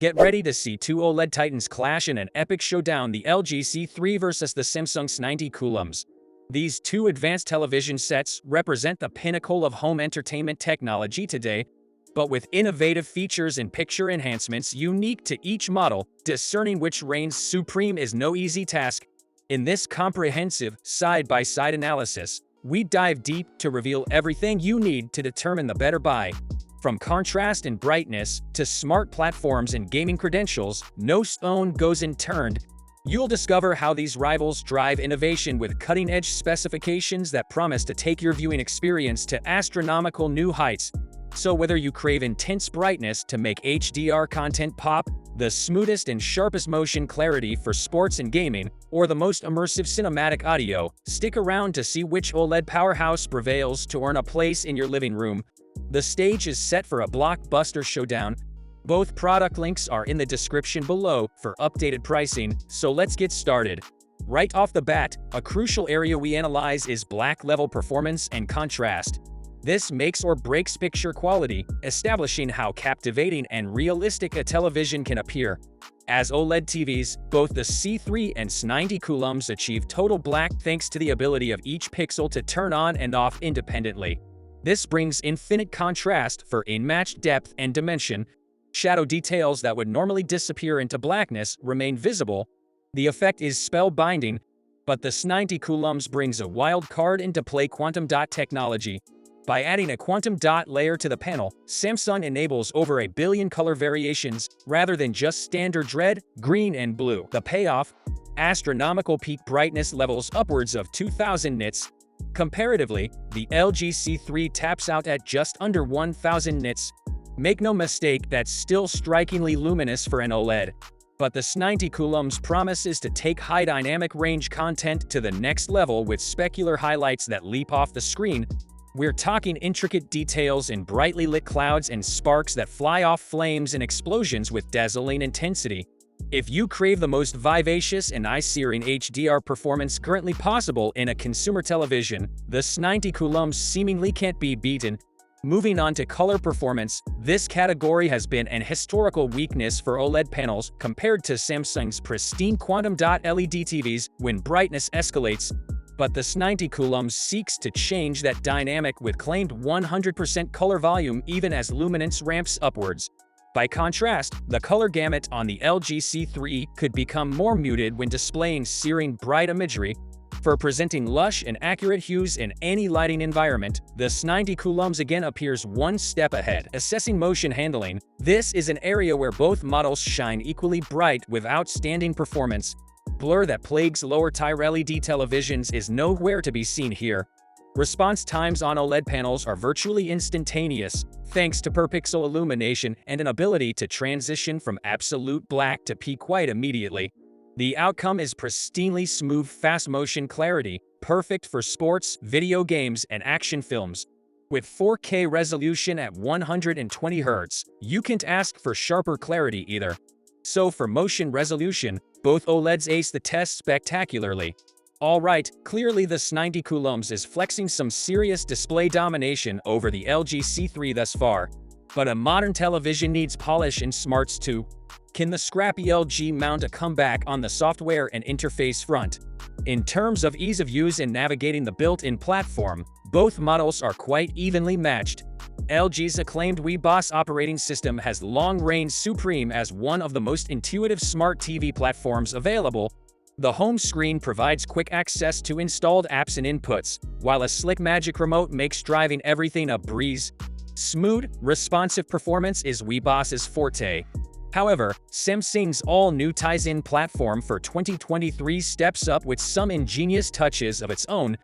Get ready to see two OLED titans clash in an epic showdown: the LG C3 versus the Samsung S90C. These two advanced television sets represent the pinnacle of home entertainment technology today, but with innovative features and picture enhancements unique to each model. Discerning which reigns supreme is no easy task. In this comprehensive, side-by-side analysis, we dive deep to reveal everything you need to determine the better buy. From contrast and brightness to smart platforms and gaming credentials, no stone goes unturned. You'll discover how these rivals drive innovation with cutting-edge specifications that promise to take your viewing experience to astronomical new heights. So whether you crave intense brightness to make HDR content pop, the smoothest and sharpest motion clarity for sports and gaming, or the most immersive cinematic audio, stick around to see which OLED powerhouse prevails to earn a place in your living room. The stage is set for a blockbuster showdown. Both product links are in the description below for updated pricing, so let's get started. Right off the bat, a crucial area we analyze is black level performance and contrast. This makes or breaks picture quality, establishing how captivating and realistic a television can appear. As OLED TVs, both the C3 and S90C achieve total black thanks to the ability of each pixel to turn on and off independently. This brings infinite contrast for unmatched depth and dimension. Shadow details that would normally disappear into blackness remain visible. The effect is spellbinding, but the S90C brings a wild card into play: quantum dot technology. By adding a quantum dot layer to the panel, Samsung enables over 1 billion color variations rather than just standard red, green, and blue. The payoff? Astronomical peak brightness levels upwards of 2000 nits. Comparatively, the LG C3 taps out at just under 1000 nits. Make no mistake, that's still strikingly luminous for an OLED. But the S90C's promise is to take high dynamic range content to the next level with specular highlights that leap off the screen. We're talking intricate details in brightly lit clouds and sparks that fly off flames and explosions with dazzling intensity. If you crave the most vivacious and eye-searing HDR performance currently possible in a consumer television, the S90C seemingly can't be beaten. Moving on to color performance, this category has been an historical weakness for OLED panels compared to Samsung's pristine quantum dot LED TVs when brightness escalates. But the S90C seeks to change that dynamic with claimed 100% color volume even as luminance ramps upwards. By contrast, the color gamut on the LG C3 could become more muted when displaying searing bright imagery. For presenting lush and accurate hues in any lighting environment, the S90C again appears one step ahead. Assessing motion handling, this is an area where both models shine equally bright with outstanding performance. Blur that plagues lower-tier LED televisions is nowhere to be seen here. Response times on OLED panels are virtually instantaneous, thanks to per-pixel illumination and an ability to transition from absolute black to peak white immediately. The outcome is pristinely smooth fast-motion clarity, perfect for sports, video games, and action films. With 4K resolution at 120 Hz, you can't ask for sharper clarity either. So for motion resolution, both OLEDs ace the test spectacularly. Alright, clearly the S90C is flexing some serious display domination over the LG C3 thus far. But a modern television needs polish and smarts too. Can the scrappy LG mount a comeback on the software and interface front? In terms of ease of use and navigating the built-in platform, both models are quite evenly matched. LG's acclaimed WeBOS operating system has long reigned supreme as one of the most intuitive smart TV platforms available. The home screen provides quick access to installed apps and inputs, while a slick Magic Remote makes driving everything a breeze. Smooth, responsive performance is WeBOS's forte. However, Samsung's all-new Tizen platform for 2023 steps up with some ingenious touches of its own.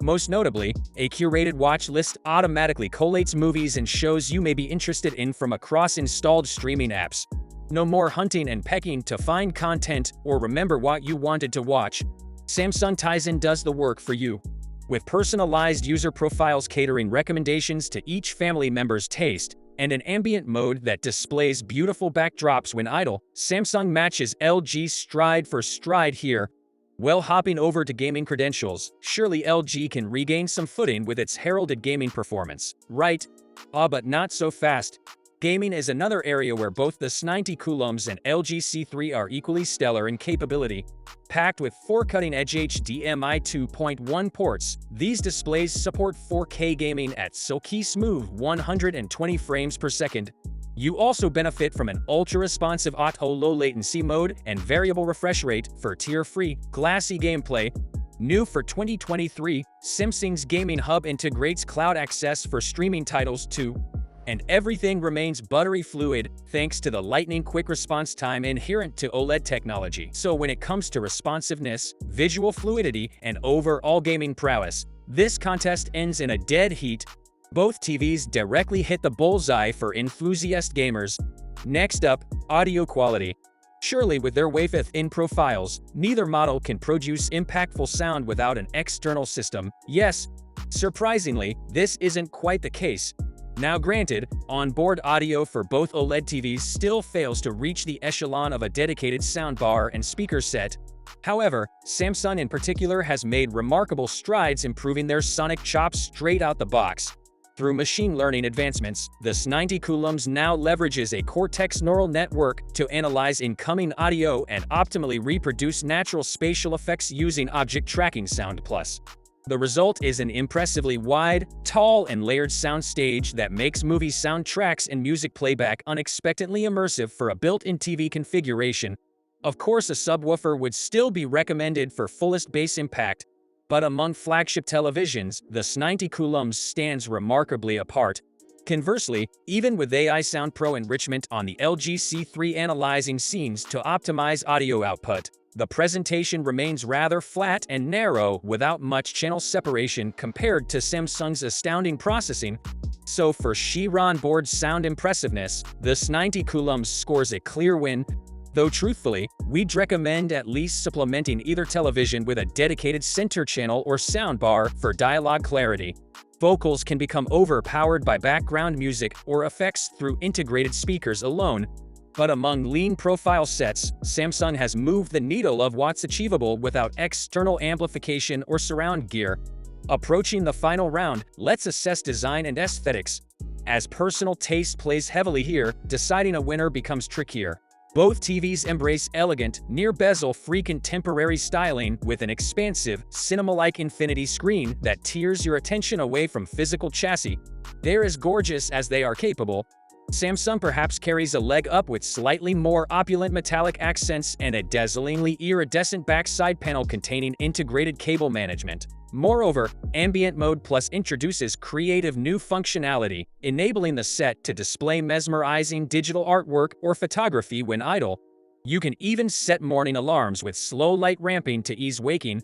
Most notably, a curated watch list automatically collates movies and shows you may be interested in from across installed streaming apps. No more hunting and pecking to find content or remember what you wanted to watch. Samsung Tizen does the work for you. With personalized user profiles catering recommendations to each family member's taste, and an ambient mode that displays beautiful backdrops when idle, Samsung matches LG stride for stride here. Well, hopping over to gaming credentials, surely LG can regain some footing with its heralded gaming performance, right? But not so fast. Gaming is another area where both the S90 coulombs and LG C3 are equally stellar in capability. Packed with 4 cutting-edge HDMI 2.1 ports, these displays support 4K gaming at silky smooth 120 frames per second. You also benefit from an ultra-responsive auto low-latency mode and variable refresh rate for tear-free, glassy gameplay. New for 2023, Samsung's Gaming Hub integrates cloud access for streaming titles too. And everything remains buttery fluid thanks to the lightning-quick response time inherent to OLED technology. So when it comes to responsiveness, visual fluidity, and overall gaming prowess, this contest ends in a dead heat. Both TVs directly hit the bullseye for enthusiast gamers. Next up, audio quality. Surely with their wavelength profiles, neither model can produce impactful sound without an external system. Yes, surprisingly, this isn't quite the case. Now granted, onboard audio for both OLED TVs still fails to reach the echelon of a dedicated soundbar and speaker set. However, Samsung in particular has made remarkable strides improving their sonic chops straight out the box. Through machine learning advancements, the S90 coulombs now leverages a Cortex neural network to analyze incoming audio and optimally reproduce natural spatial effects using object tracking sound plus. The result is an impressively wide, tall, and layered soundstage that makes movie soundtracks and music playback unexpectedly immersive for a built-in TV configuration. Of course, a subwoofer would still be recommended for fullest bass impact, but among flagship televisions, the S90 coulombs stands remarkably apart. Conversely, even with AI Sound Pro enrichment on the LG C3 analyzing scenes to optimize audio output, the presentation remains rather flat and narrow without much channel separation compared to Samsung's astounding processing. So for sheer onboard sound impressiveness, the S90 coulombs scores a clear win, though truthfully, we'd recommend at least supplementing either television with a dedicated center channel or soundbar for dialogue clarity. Vocals can become overpowered by background music or effects through integrated speakers alone. But among lean profile sets, Samsung has moved the needle of what's achievable without external amplification or surround gear. Approaching the final round, let's assess design and aesthetics. As personal taste plays heavily here, deciding a winner becomes trickier. Both TVs embrace elegant, near-bezel-free contemporary styling with an expansive, cinema-like infinity screen that tears your attention away from physical chassis. They're as gorgeous as they are capable. Samsung perhaps carries a leg up with slightly more opulent metallic accents and a dazzlingly iridescent backside panel containing integrated cable management. Moreover, Ambient Mode Plus introduces creative new functionality, enabling the set to display mesmerizing digital artwork or photography when idle. You can even set morning alarms with slow light ramping to ease waking.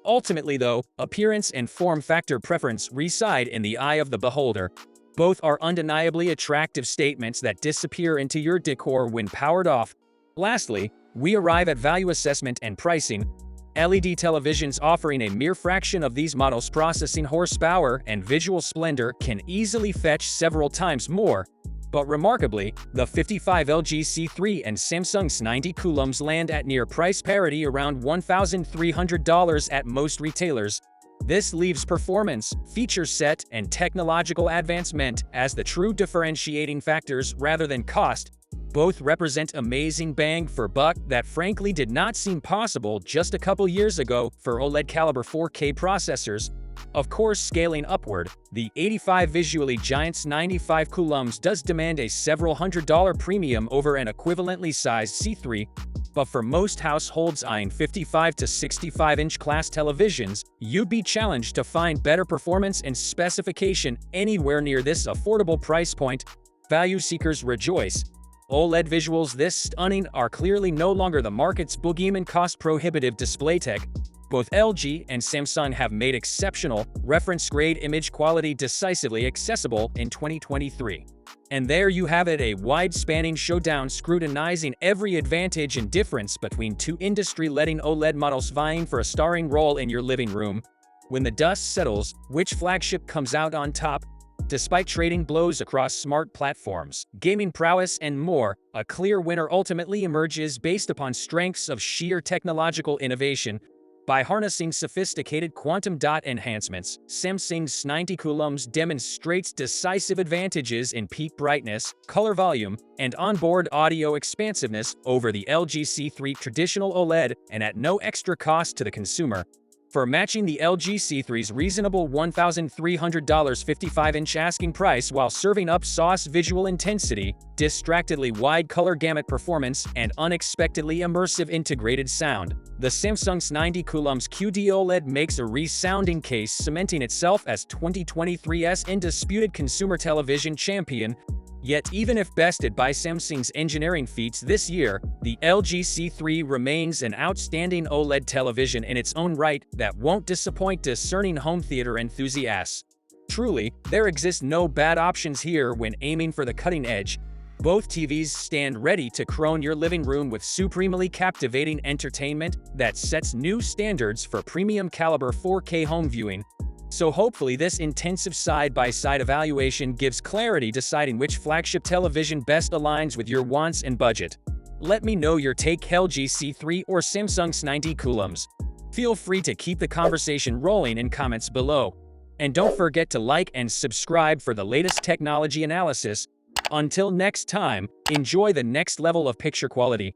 Ultimately though, appearance and form factor preference reside in the eye of the beholder. Both are undeniably attractive statements that disappear into your decor when powered off. Lastly, we arrive at value assessment and pricing. LED televisions offering a mere fraction of these models' processing horsepower and visual splendor can easily fetch several times more. But remarkably, the 55 LG C3 and Samsung S90 coulombs land at near price parity around $1,300 at most retailers. This leaves performance, feature set, and technological advancement as the true differentiating factors rather than cost. Both represent amazing bang for buck that frankly did not seem possible just a couple years ago for OLED caliber 4K processors. Of course, scaling upward, the 85 visually giant S95 coulombs does demand a several $100 premium over an equivalently sized C3. But for most households eyeing 55 to 65-inch class televisions, you'd be challenged to find better performance and specification anywhere near this affordable price point. Value seekers rejoice. OLED visuals this stunning are clearly no longer the market's boogeyman cost-prohibitive display tech. Both LG and Samsung have made exceptional, reference-grade image quality decisively accessible in 2023. And there you have it, a wide-spanning showdown scrutinizing every advantage and difference between two industry-leading OLED models vying for a starring role in your living room. When the dust settles, which flagship comes out on top? Despite trading blows across smart platforms, gaming prowess, and more, a clear winner ultimately emerges based upon strengths of sheer technological innovation. By harnessing sophisticated quantum dot enhancements, Samsung's 90 coulombs demonstrates decisive advantages in peak brightness, color volume, and onboard audio expansiveness over the LG C3 traditional OLED, and at no extra cost to the consumer. For matching the LG C3's reasonable $1,300 55-inch asking price while serving up sauce visual intensity, distractedly wide color gamut performance, and unexpectedly immersive integrated sound, the Samsung's 90 coulombs QD OLED makes a resounding case, cementing itself as 2023's indisputed consumer television champion. Yet even if bested by Samsung's engineering feats this year, the LG C3 remains an outstanding OLED television in its own right that won't disappoint discerning home theater enthusiasts. Truly, there exist no bad options here when aiming for the cutting edge. Both TVs stand ready to crown your living room with supremely captivating entertainment that sets new standards for premium caliber 4K home viewing. So hopefully this intensive side-by-side evaluation gives clarity deciding which flagship television best aligns with your wants and budget. Let me know your take: LG C3 or Samsung's 90 coulombs. Feel free to keep the conversation rolling in comments below. And don't forget to like and subscribe for the latest technology analysis. Until next time, enjoy the next level of picture quality.